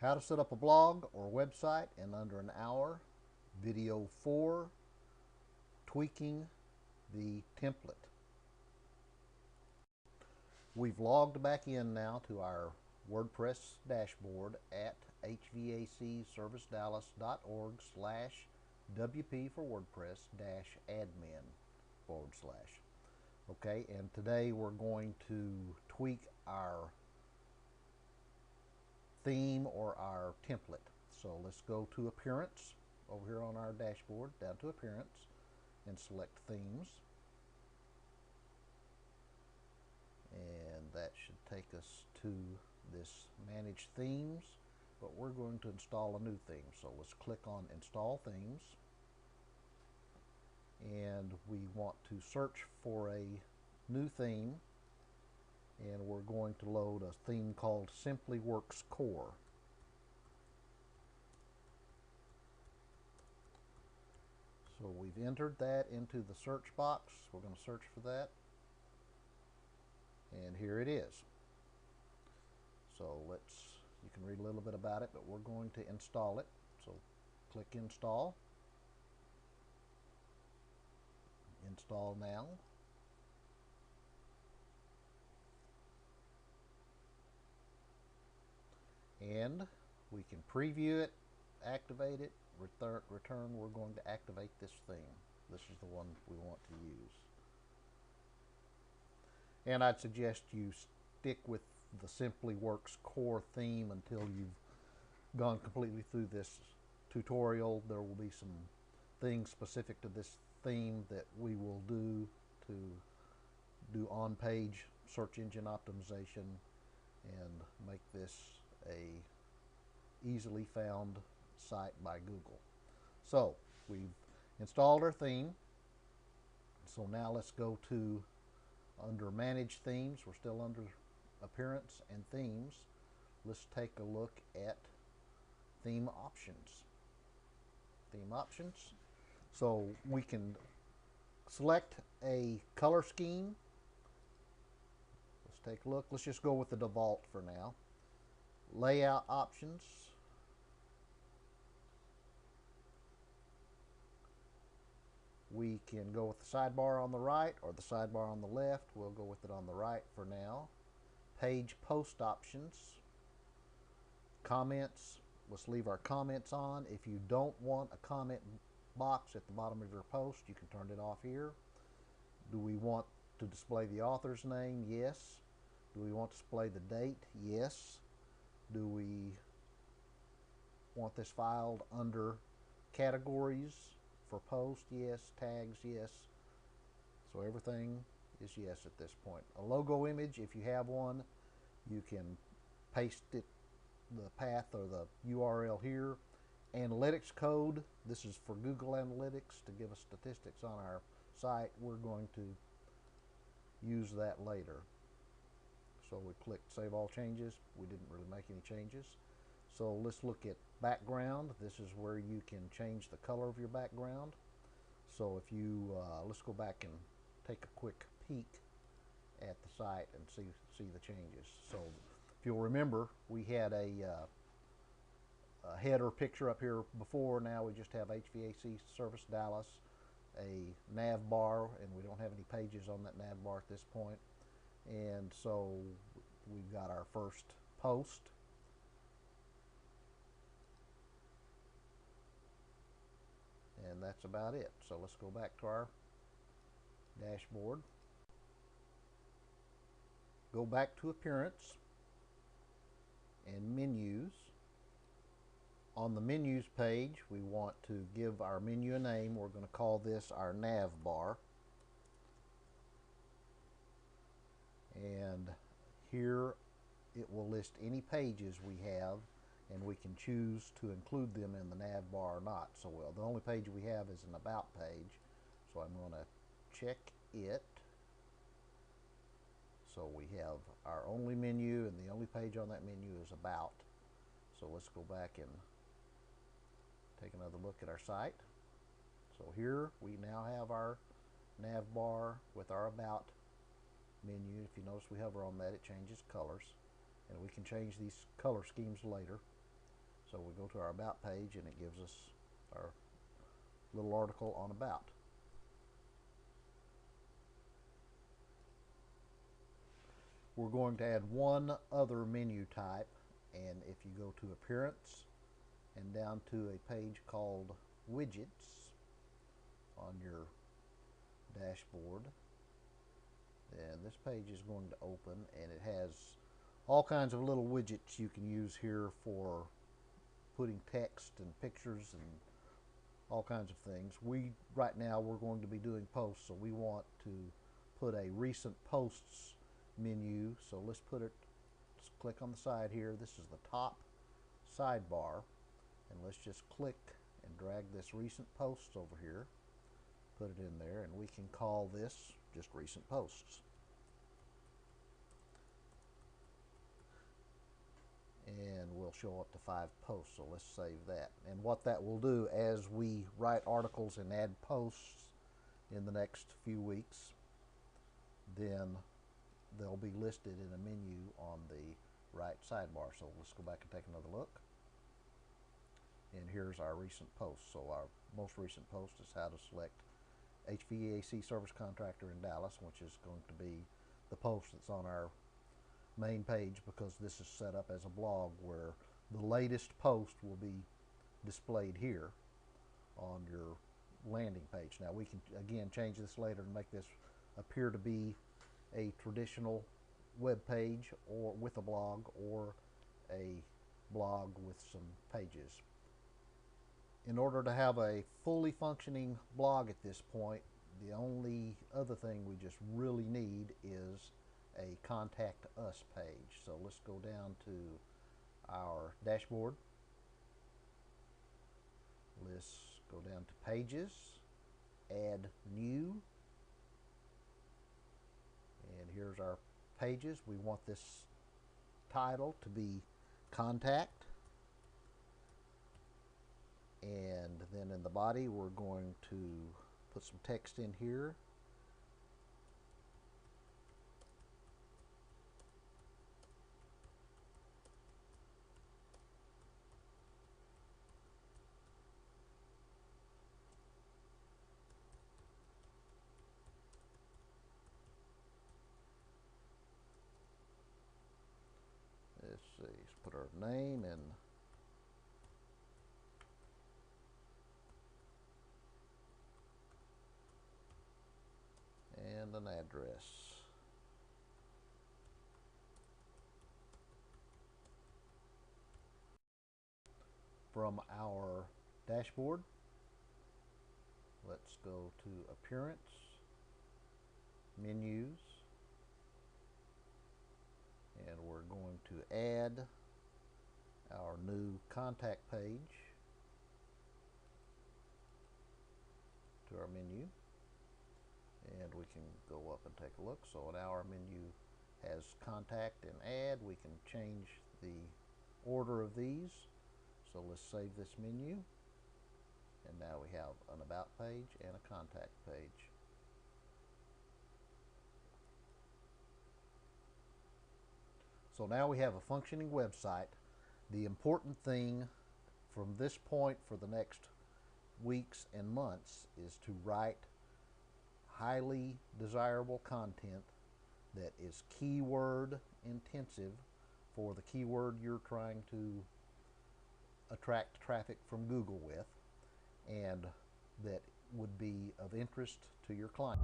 How to set up a blog or website in under an hour. Video 4, tweaking the template. We've logged back in now to our WordPress dashboard at hvacservicedallas.org/WP for WordPress -admin/. Okay, and today we're going to tweak our theme or our template. So let's go to Appearance over here on our dashboard, down to Appearance, and select Themes. And that should take us to this Manage Themes, but we're going to install a new theme. So let's click on Install Themes, and we want to search for a new theme, and we're going to load a theme called Simply Works Core. So we've entered that into the search box. We're going to search for that, and here it is. So you can read a little bit about it, but we're going to install it. So click Install. Install now. And we can preview it, activate it, return. We're going to activate this theme. This is the one we want to use. And I'd suggest you stick with the Simply Works core theme until you've gone completely through this tutorial. There will be some things specific to this theme that we will do to do on-page search engine optimization and make this a easily found site by Google. So we've installed our theme. So now let's go to under Manage Themes. We're still under Appearance and Themes. Let's take a look at Theme Options. Theme Options. So we can select a color scheme. Let's take a look. Let's just go with the default for now. Layout options. We can go with the sidebar on the right or the sidebar on the left. We'll go with it on the right for now. Page post options. Comments. Let's leave our comments on. If you don't want a comment box at the bottom of your post, you can turn it off here. Do we want to display the author's name? Yes. Do we want to display the date? Yes. Do we want this filed under categories for post? Yes. Tags? Yes. So everything is yes at this point. A logo image, if you have one, you can paste it, the path or the URL here. Analytics code, this is for Google Analytics to give us statistics on our site. We're going to use that later. So we clicked Save All Changes. We didn't really make any changes. So let's look at background. This is where you can change the color of your background. So if you, let's go back and take a quick peek at the site and see the changes. So if you'll remember, we had a header picture up here before. Now we just have HVAC Service Dallas, a nav bar, and we don't have any pages on that nav bar at this point. And so we've got our first post. And that's about it. So let's go back to our dashboard. Go back to Appearance and Menus. On the Menus page, we want to give our menu a name. We're going to call this our nav bar. And here it will list any pages we have, and we can choose to include them in the nav bar or not. So the only page we have is an About page, so I'm going to check it. So we have our only menu, and the only page on that menu is About. So let's go back and take another look at our site. So here we now have our nav bar with our About menu. If you notice we hover on that, it changes colors, and we can change these color schemes later. So we go to our About page and it gives us our little article on About. We're going to add one other menu type, and if you go to Appearance and down to a page called Widgets on your dashboard, then this page is going to open, and it has all kinds of little widgets you can use here for putting text and pictures and all kinds of things. Right now we're going to be doing posts, so we want to put a recent posts menu. So let's click on the side here. This is the top sidebar, and let's just click and drag this recent posts over here, put it in there, and we can call this just recent posts. And we'll show up to 5 posts, so let's save that. And what that will do, as we write articles and add posts in the next few weeks, then they'll be listed in a menu on the right sidebar. So let's go back and take another look. And here's our recent post. So our most recent post is how to select HVAC service contractor in Dallas, which is going to be the post that's on our main page, because this is set up as a blog where the latest post will be displayed here on your landing page. Now we can again change this later and make this appear to be a traditional web page or with a blog, or a blog with some pages. In order to have a fully functioning blog at this point, the only other thing we just really need is a Contact Us page. So let's go down to our dashboard. Let's go down to Pages, Add New, and here's our pages. We want this title to be Contact, and then in the body we're going to put some text in here. Let's see, let's put our name and an address. From our dashboard, let's go to Appearance, Menus, and we're going to add our new contact page to our menu, and we can go up and take a look. So now our menu has contact and add. We can change the order of these. So let's save this menu, and now we have an About page and a Contact page. So now we have a functioning website. The important thing from this point for the next weeks and months is to write highly desirable content that is keyword intensive for the keyword you're trying to attract traffic from Google with, and that would be of interest to your client.